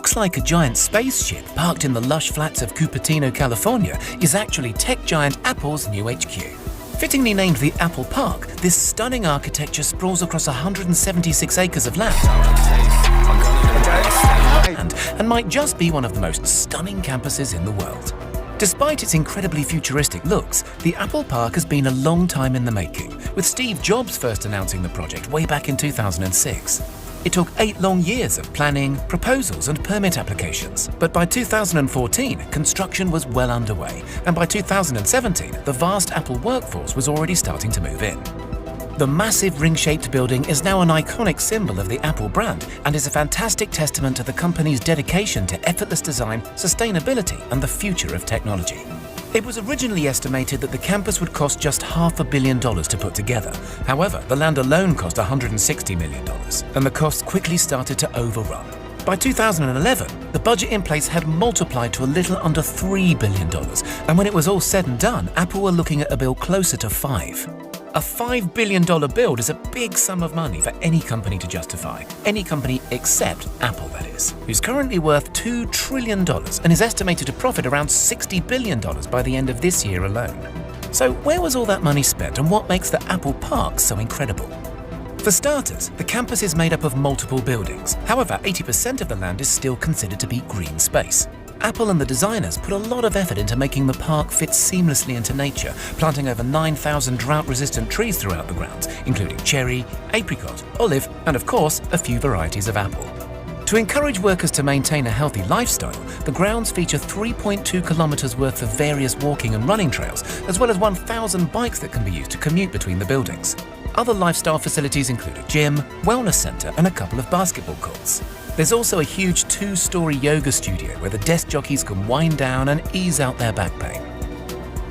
looks like a giant spaceship parked in the lush flats of Cupertino, California, is actually tech giant Apple's new HQ. Fittingly named the Apple Park, this stunning architecture sprawls across 176 acres of land and might just be one of the most stunning campuses in the world. Despite its incredibly futuristic looks, the Apple Park has been a long time in the making, with Steve Jobs first announcing the project way back in 2006. It took 8 long years of planning, proposals and permit applications, but by 2014, construction was well underway, and by 2017, the vast Apple workforce was already starting to move in. The massive ring-shaped building is now an iconic symbol of the Apple brand and is a fantastic testament to the company's dedication to effortless design, sustainability and the future of technology. It was originally estimated that the campus would cost just $500 million to put together. However, the land alone cost $160 million, and the costs quickly started to overrun. By 2011, the budget in place had multiplied to a little under $3 billion, and when it was all said and done, Apple were looking at a bill closer to $5. A $5 billion build is a big sum of money for any company to justify. Any company except Apple, that is, who's currently worth $2 trillion and is estimated to profit around $60 billion by the end of this year alone. So where was all that money spent, and what makes the Apple Park so incredible? For starters, the campus is made up of multiple buildings. However, 80% of the land is still considered to be green space. Apple and the designers put a lot of effort into making the park fit seamlessly into nature, planting over 9,000 drought-resistant trees throughout the grounds, including cherry, apricot, olive, and of course, a few varieties of apple. To encourage workers to maintain a healthy lifestyle, the grounds feature 3.2 kilometers worth of various walking and running trails, as well as 1,000 bikes that can be used to commute between the buildings. Other lifestyle facilities include a gym, wellness center, and a couple of basketball courts. There's also a huge 2-story yoga studio where the desk jockeys can wind down and ease out their back pain.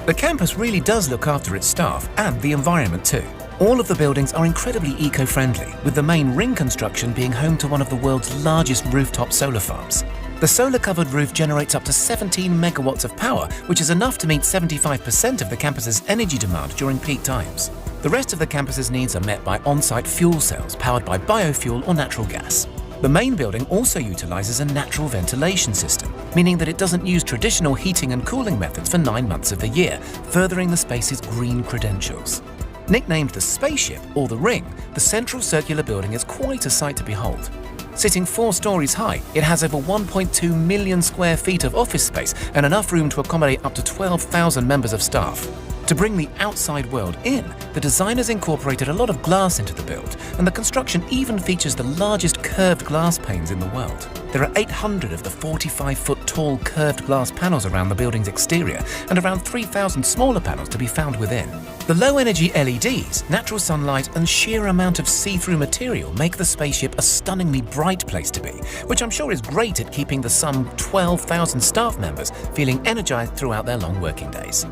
The campus really does look after its staff and the environment too. All of the buildings are incredibly eco-friendly, with the main ring construction being home to one of the world's largest rooftop solar farms. The solar-covered roof generates up to 17 megawatts of power, which is enough to meet 75% of the campus's energy demand during peak times. The rest of the campus's needs are met by on-site fuel cells powered by biofuel or natural gas. The main building also utilizes a natural ventilation system, meaning that it doesn't use traditional heating and cooling methods for 9 months of the year, furthering the space's green credentials. Nicknamed the Spaceship or the Ring, the central circular building is quite a sight to behold. Sitting 4 stories high, it has over 1.2 million square feet of office space and enough room to accommodate up to 12,000 members of staff. To bring the outside world in, the designers incorporated a lot of glass into the build, and the construction even features the largest curved glass panes in the world. There are 800 of the 45-foot tall curved glass panels around the building's exterior, and around 3,000 smaller panels to be found within. The low-energy LEDs, natural sunlight, and sheer amount of see-through material make the spaceship a stunningly bright place to be, which I'm sure is great at keeping the some 12,000 staff members feeling energized throughout their long working days.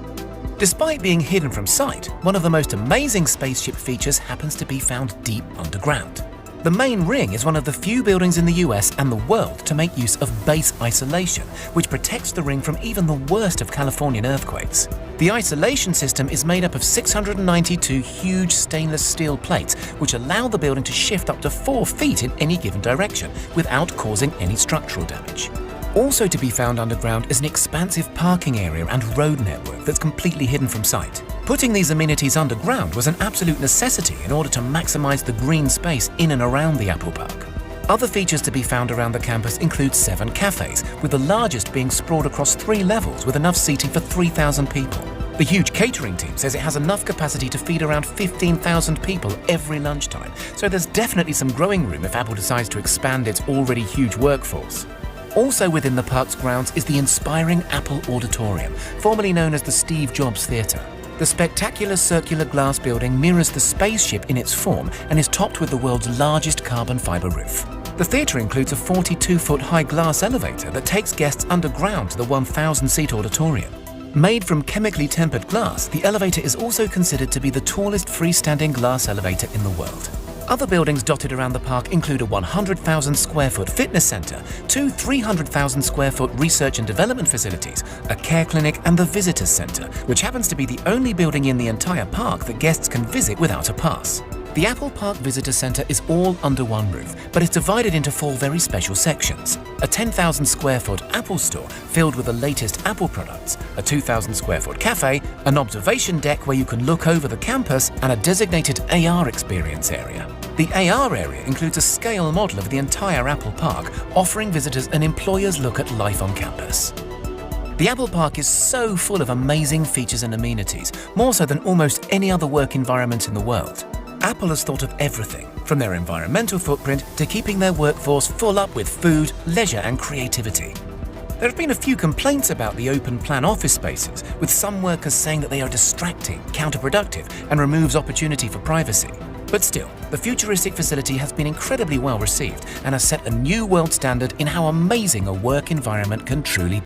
Despite being hidden from sight, one of the most amazing spaceship features happens to be found deep underground. The main ring is one of the few buildings in the US and the world to make use of base isolation, which protects the ring from even the worst of Californian earthquakes. The isolation system is made up of 692 huge stainless steel plates, which allow the building to shift up to 4 feet in any given direction without causing any structural damage. Also to be found underground is an expansive parking area and road network that's completely hidden from sight. Putting these amenities underground was an absolute necessity in order to maximize the green space in and around the Apple Park. Other features to be found around the campus include 7 cafes, with the largest being sprawled across 3 levels with enough seating for 3,000 people. The huge catering team says it has enough capacity to feed around 15,000 people every lunchtime, so there's definitely some growing room if Apple decides to expand its already huge workforce. Also within the park's grounds is the inspiring Apple Auditorium, formerly known as the Steve Jobs Theatre. The spectacular circular glass building mirrors the spaceship in its form and is topped with the world's largest carbon fiber roof. The theatre includes a 42-foot high glass elevator that takes guests underground to the 1,000-seat auditorium. Made from chemically tempered glass, the elevator is also considered to be the tallest freestanding glass elevator in the world. Other buildings dotted around the park include a 100,000 square foot fitness center, 2 300,000 square foot research and development facilities, a care clinic, and the visitors center, which happens to be the only building in the entire park that guests can visit without a pass. The Apple Park Visitor Centre is all under one roof, but it's divided into 4 very special sections. A 10,000 square foot Apple store filled with the latest Apple products, a 2,000 square foot cafe, an observation deck where you can look over the campus, and a designated AR experience area. The AR area includes a scale model of the entire Apple Park, offering visitors an employer's look at life on campus. The Apple Park is so full of amazing features and amenities, more so than almost any other work environment in the world. Apple has thought of everything, from their environmental footprint to keeping their workforce full up with food, leisure and creativity. There have been a few complaints about the open-plan office spaces, with some workers saying that they are distracting, counterproductive and removes opportunity for privacy. But still, the futuristic facility has been incredibly well received and has set a new world standard in how amazing a work environment can truly be.